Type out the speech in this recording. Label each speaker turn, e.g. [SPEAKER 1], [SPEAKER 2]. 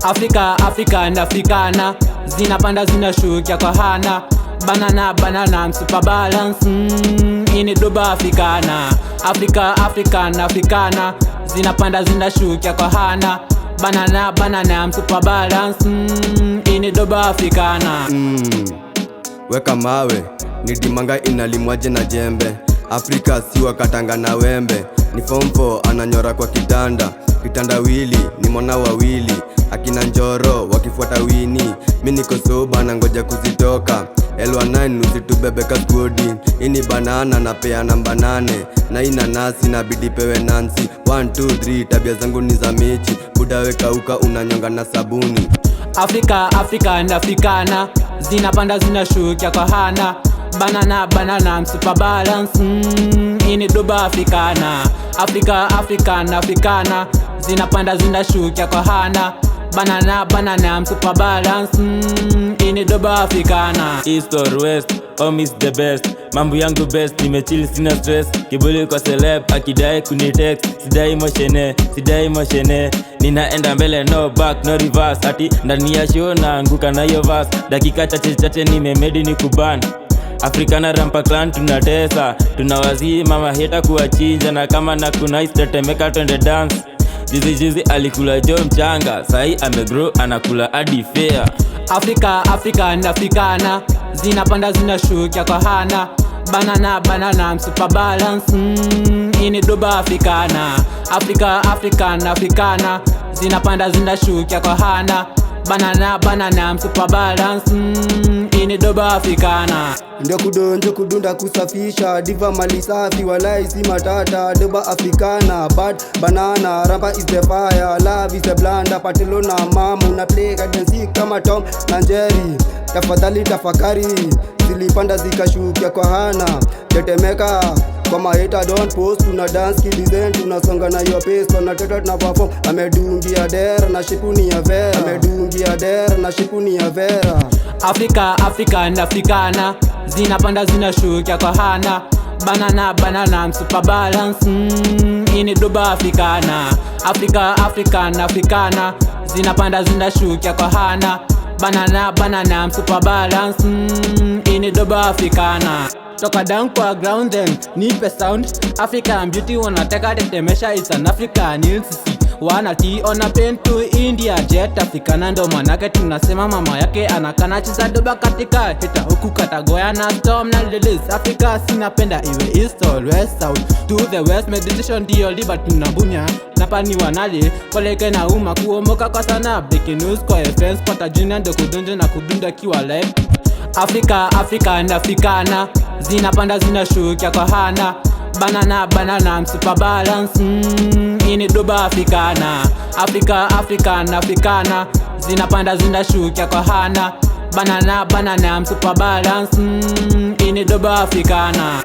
[SPEAKER 1] African Africana, zinapanda zinashukia kwa hana. Banana super balance, ini doba Africana. African Africana, zinapanda zinashukia kwa hana. Banana super balance, ini doba Africana.
[SPEAKER 2] Weka mawe, ni dimanga inalimwaje na jembe. Afrika siwa katanga na wembe. Ni fomfo ananyora kwa kitanda wili, ni mwana wawili. Akina njoro wakifuata wini, mimi niko soba na ngoja kuzitoka. L19 usitubebe kaskodi. Ini banana na pea namba 8. Na ina nasi na bidi pewe Nancy. 1, 2, 3 tabia zangu ni za mechi. Buda weka uka unanyonga na sabuni.
[SPEAKER 1] African Africana, zinapanda zinashukia kwa hana. Banana super balance, ini doba Africana. African Africana, zinapanda zinashukia kwa hana. Banana super balance, ini doba Africana.
[SPEAKER 3] East or west, home is the best. Mambo yangu best, nimechill sina stress. Kibuli kwa celeb, akidai kunitext. Sidai moshene. Ninaenda mbele no back, no reverse. Ati ndani ya show naanguka na hiyo verse. Dakika chache nimemedi ni kuban. Africana rampa clan tunatesa. Tunawazii mama heta kuwachinja. Na kama na kunais tetemeka twende dance. Jizi alikula jo mchanga, sahi amegrow anakula hadi fair.
[SPEAKER 1] African Africana, zinapanda zinashukia kwa hana. Banana super balance, ini doba Africana. African Africana, zinapanda zinashukia kwa hana. Banana super balance, ini doba Africana.
[SPEAKER 4] Ndio kudonjo kudunda kusafisha, diva mali safi walai si matata. Doba Africana, bad banana, rampa is the fire. Love is the blanda, patelo na mamu. Na play kadensi kama Tom na Jerry. Tafadhali tafakari, zilipanda zikashukia kwa hana. Tetemeka kwa maheta don't post, tuna dance kidesign, tunasonga na your pace. Tunateta tuna perform, amedungia dera na shipuni ya vera.
[SPEAKER 1] African Africana, zinapanda zinashukia kwa hana. Banana super balance, ini doba Africana. African Africana, zinapanda zinashukia kwa hana. Banana super balance, ini doba Africana. Toka down kwa ground then, nipe sound. African beauty wanateka tetemesha, it's an African ilsisi. Wana tea on a pen to India jet. Africana ndo manake tunasema mama yake anakana chiza doba katika hita huku katagoya na storm na ladies. Africa sinapenda iwe east or west, south to the west. Meditation dio liba tunabunya napani wanali koleke na uma kuomoka kwa sana. Breaking news kwa friends pata junior ndo kudonjo na kudunda kiwa live. African Africana, zinapanda zinashukia kwa hana. Banana super balance, ini doba Africana. African Africana, zinapanda zinashukia kwa hana. Banana super balance, ini doba Africana.